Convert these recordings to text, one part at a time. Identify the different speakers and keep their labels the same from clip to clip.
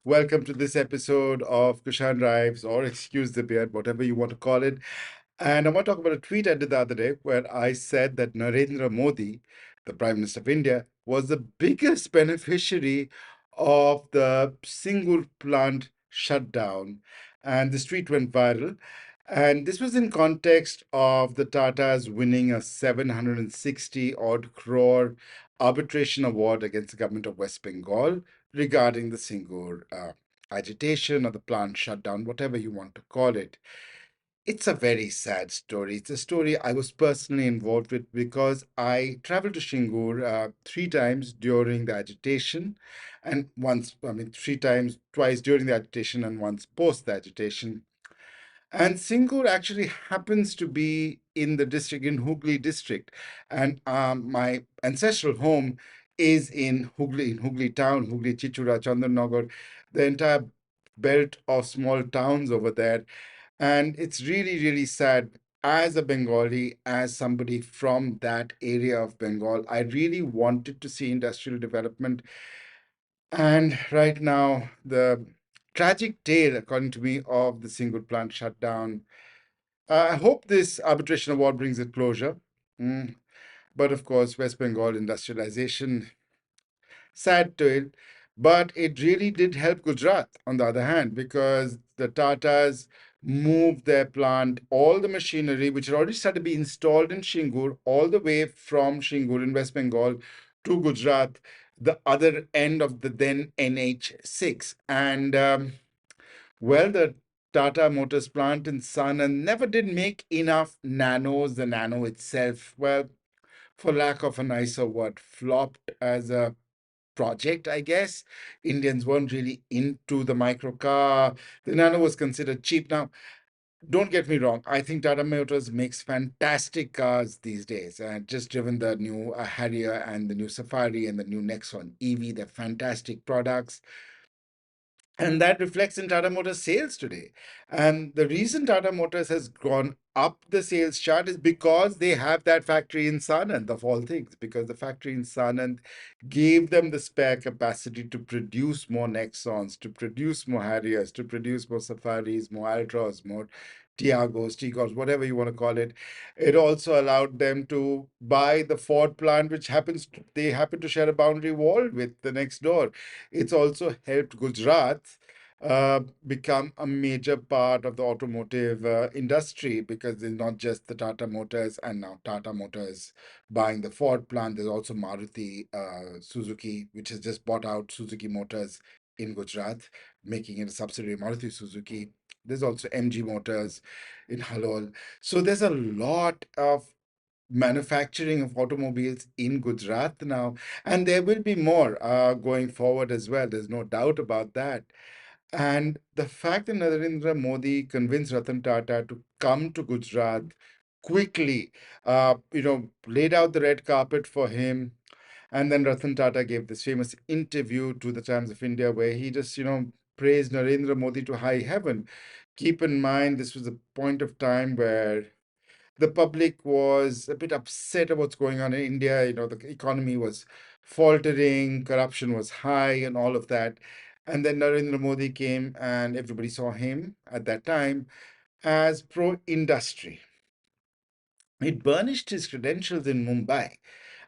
Speaker 1: Welcome to this episode of Kushan Drives, or Excuse the Beard, whatever you want to call it. And I want to talk about a tweet I did the other day where I said that Narendra Modi, the Prime Minister of India, was the biggest beneficiary of the Singur plant shutdown. And this tweet went viral. And this was in context of the Tatas winning a 760 odd crore arbitration award against the government of West Bengal regarding the Singur agitation or the plant shutdown, whatever you want to call it. It's a very sad story. It's a story I was personally involved with because I traveled to Shingur three times during the agitation, and once, I mean, three times, twice during the agitation and once post the agitation. And Singur actually happens to be in the district, in Hooghly district. And my ancestral home is in Hooghly town, Hooghly, Chichura, Chandanagar, the entire belt of small towns over there. And it's really, really sad. As a Bengali, as somebody from that area of Bengal, I really wanted to see industrial development. And right now, the tragic tale, according to me, of the Singur plant shutdown. I hope this arbitration award brings it closure. Mm, But of course, West Bengal industrialization, sad to it. But it really did help Gujarat, on the other hand, because the Tatas moved their plant, all the machinery, which had already started to be installed in Shingur, all the way from Shingur in West Bengal to Gujarat, the other end of the then NH6. And well, the Tata Motors plant in Sanand never did make enough nanos. The nano itself, well, for lack of a nicer word, flopped as a project, I guess. Indians weren't really into the micro car. The nano was considered cheap. Now, don't get me wrong. I think Tata Motors makes fantastic cars these days. Just driven the new Harrier and the new Safari and the new Nexon EV. They're fantastic products. And that reflects in Tata Motors sales today. And the reason Tata Motors has gone up the sales chart is because they have that factory in Sanand, of all things, because the factory in Sanand gave them the spare capacity to produce more Nexons, to produce more Harriers, to produce more Safaris, more Altras, more Tiagos, Tigors, whatever you want to call it. It also allowed them to buy the Ford plant, which they happen to share a boundary wall with the next door. It's also helped Gujarat become a major part of the automotive industry because there's not just the Tata Motors and now Tata Motors buying the Ford plant. There's also Maruti Suzuki, which has just bought out Suzuki Motors in Gujarat, making it a subsidiary of Maruti Suzuki. There's also MG Motors in Halol. So there's a lot of manufacturing of automobiles in Gujarat now, and there will be more going forward as well. There's no doubt about that. And the fact that Narendra Modi convinced Ratan Tata to come to Gujarat quickly, laid out the red carpet for him. And then Ratan Tata gave this famous interview to the Times of India where he just, praised Narendra Modi to high heaven. Keep in mind, this was a point of time where the public was a bit upset at what's going on in India. The economy was faltering, corruption was high, and all of that. And then Narendra Modi came, and everybody saw him at that time as pro industry. It burnished his credentials in Mumbai.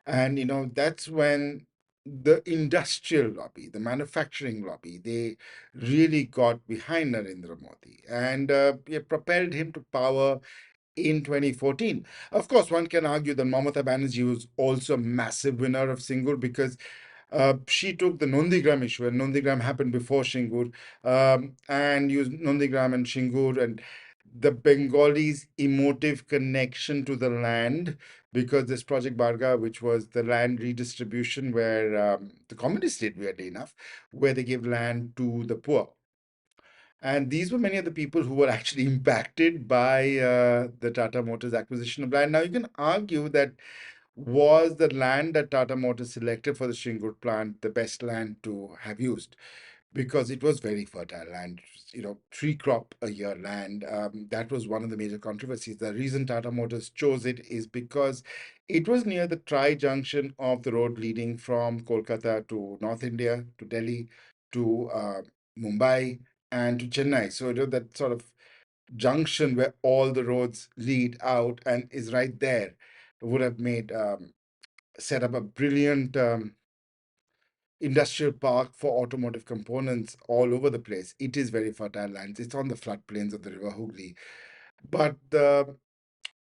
Speaker 1: And, that's when the industrial lobby, the manufacturing lobby, they really got behind Narendra Modi and it propelled him to power in 2014. Of course, one can argue that Mamata Banerjee was also a massive winner of Singur because she took the Nondigram issue, and Nondigram happened before Shingur, and used Nondigram and Shingur and the Bengalis' emotive connection to the land, because this Project Barga, which was the land redistribution where the communists did, weirdly enough, where they gave land to the poor. And these were many of the people who were actually impacted by the Tata Motors acquisition of land. Now, you can argue that was the land that Tata Motors selected for the Shingur plant the best land to have used? Because it was very fertile land, three crop a year land. That was one of the major controversies. The reason Tata Motors chose it is because it was near the tri junction of the road leading from Kolkata to North India, to Delhi, to Mumbai and to Chennai. So that sort of junction where all the roads lead out and is right there would have made set up a brilliant industrial park for automotive components all over the place. It is very fertile lands. It's on the floodplains of the river Hooghly, but the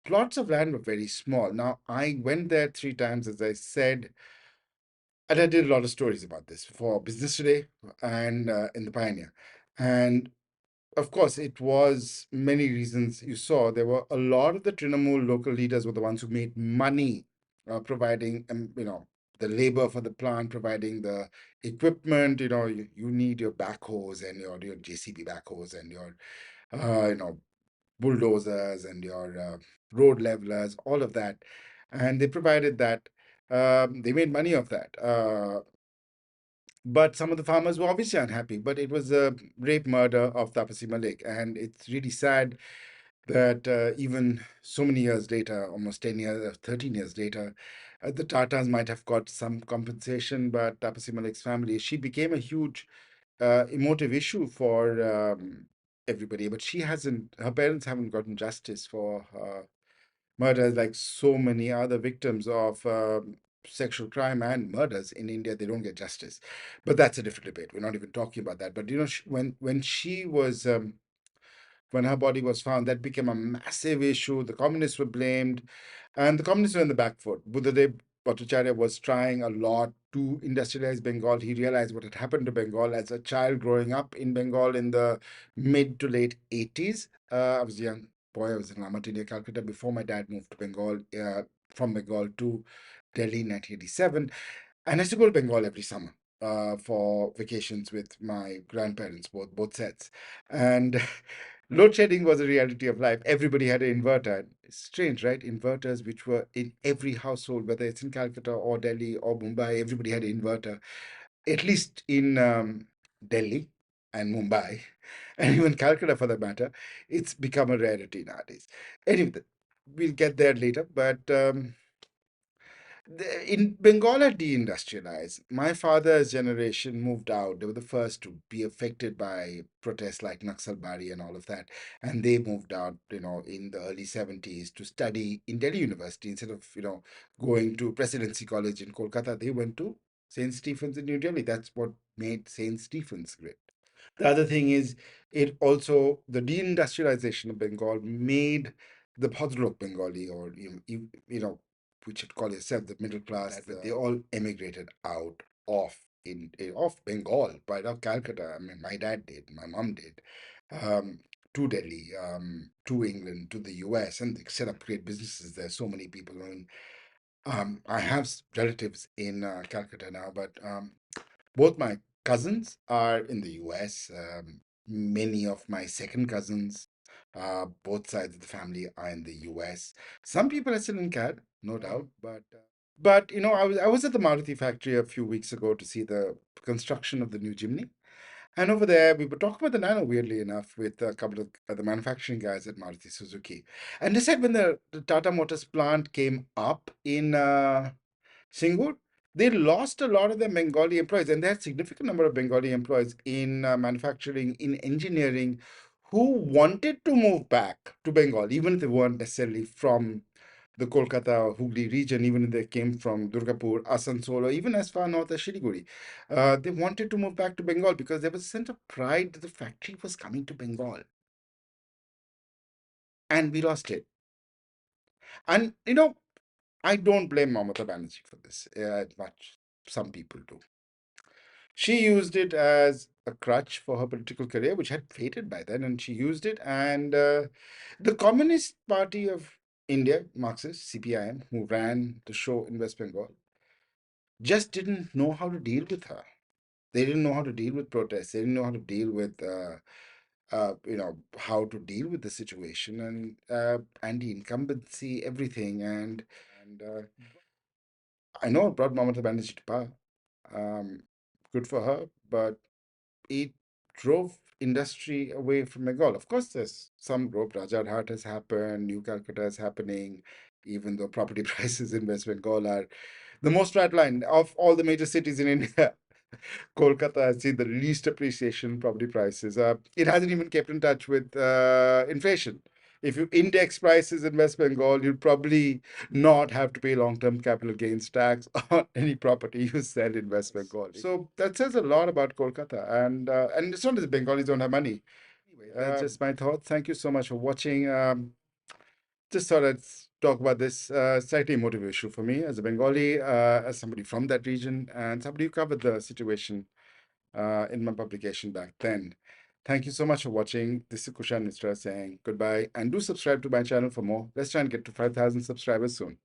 Speaker 1: plots of land were very small. Now I went there 3 times, as I said, and I did a lot of stories about this for Business Today and in the Pioneer. And of course, it was many reasons you saw. There were a lot of the Trinamool local leaders were the ones who made money, providing, the labor for the plant, providing the equipment. You need your backhoes and your JCB backhoes and your, bulldozers and your road levelers, all of that. And they provided that. They made money off that. But some of the farmers were obviously unhappy. But it was a rape murder of Tapasi Malik. And it's really sad that even so many years later, almost 10 years, 13 years later, the Tatas might have got some compensation, but Tapasi Malik's family, she became a huge emotive issue for everybody. But her parents haven't gotten justice for murders like so many other victims of sexual crime and murders in India. They don't get justice. But that's a different debate. We're not even talking about that. But when she was when her body was found, that became a massive issue. The communists were blamed, and the communists were in the back foot. Buddhadev Bhattacharya was trying a lot to industrialize Bengal. He realized what had happened to Bengal as a child growing up in Bengal in the mid to late 80s. I was a young boy. I was in Ramat, India, Calcutta before my dad moved to Bengal, from Bengal to Delhi in 1987. And I used to go to Bengal every summer for vacations with my grandparents, both sets. And load shedding was a reality of life. Everybody had an inverter. It's strange, right? Inverters, which were in every household, whether it's in Calcutta or Delhi or Mumbai, everybody had an inverter. At least in Delhi and Mumbai, and even Calcutta for that matter, it's become a rarity nowadays. Anyway, we'll get there later, but. In Bengal had deindustrialized. My father's generation moved out. They were the first to be affected by protests like Naxalbari and all of that. And they moved out, in the early 70s to study in Delhi University. Instead of, going to Presidency College in Kolkata, they went to St. Stephen's in New Delhi. That's what made St. Stephen's great. The other thing is, it also, the deindustrialization of Bengal made the Bhadralok Bengali, or which you'd call yourself the middle class, that they all emigrated out of of Bengal, right, of Calcutta. I mean, my dad did, my mom did, um, to Delhi, to England, to the US, and they set up great businesses there. So many people. I mean, I have relatives in Calcutta now, but both my cousins are in the US. Many of my second cousins, both sides of the family, are in the US. Some people are still in CAD, no doubt, but I was at the Maruti factory a few weeks ago to see the construction of the new Jimny. And over there, we were talking about the Nano, weirdly enough, with a couple of the manufacturing guys at Maruti Suzuki. And they said when the Tata Motors plant came up in Singur, they lost a lot of their Bengali employees, and they had significant number of Bengali employees in manufacturing, in engineering, who wanted to move back to Bengal, even if they weren't necessarily from the Kolkata or Hooghly region, even if they came from Durgapur, Asansol, or even as far north as Shiliguri. They wanted to move back to Bengal because there was a sense of pride that the factory was coming to Bengal, and we lost it. And I don't blame Mamata Banerjee for this as much. Some people do. She used it as a crutch for her political career, which had faded by then, and she used it. And the Communist Party of India, Marxist, CPIM, who ran the show in West Bengal, just didn't know how to deal with her. They didn't know how to deal with protests. They didn't know how to deal with, how to deal with the situation and anti-incumbency, everything. And I know it brought Mamata Banerjee to power. Um, Good for her, but it drove industry away from Bengal. Of course, there's some growth. Rajarhat has happened, New Calcutta is happening, even though property prices in West Bengal are the most flatline of all the major cities in India. Kolkata has seen the least appreciation in property prices. It hasn't even kept in touch with inflation. If you index prices in West Bengal, you'll probably not have to pay long-term capital gains tax on any property you sell in West Bengal. So that says a lot about Kolkata, and it's not that the Bengalis don't have money. Anyway, that's just my thought. Thank you so much for watching. Just thought I'd talk about this slightly emotive issue for me as a Bengali, as somebody from that region, and somebody who covered the situation in my publication back then. Thank you so much for watching. This is Kushan Mishra saying goodbye, and do subscribe to my channel for more. Let's try and get to 5,000 subscribers soon.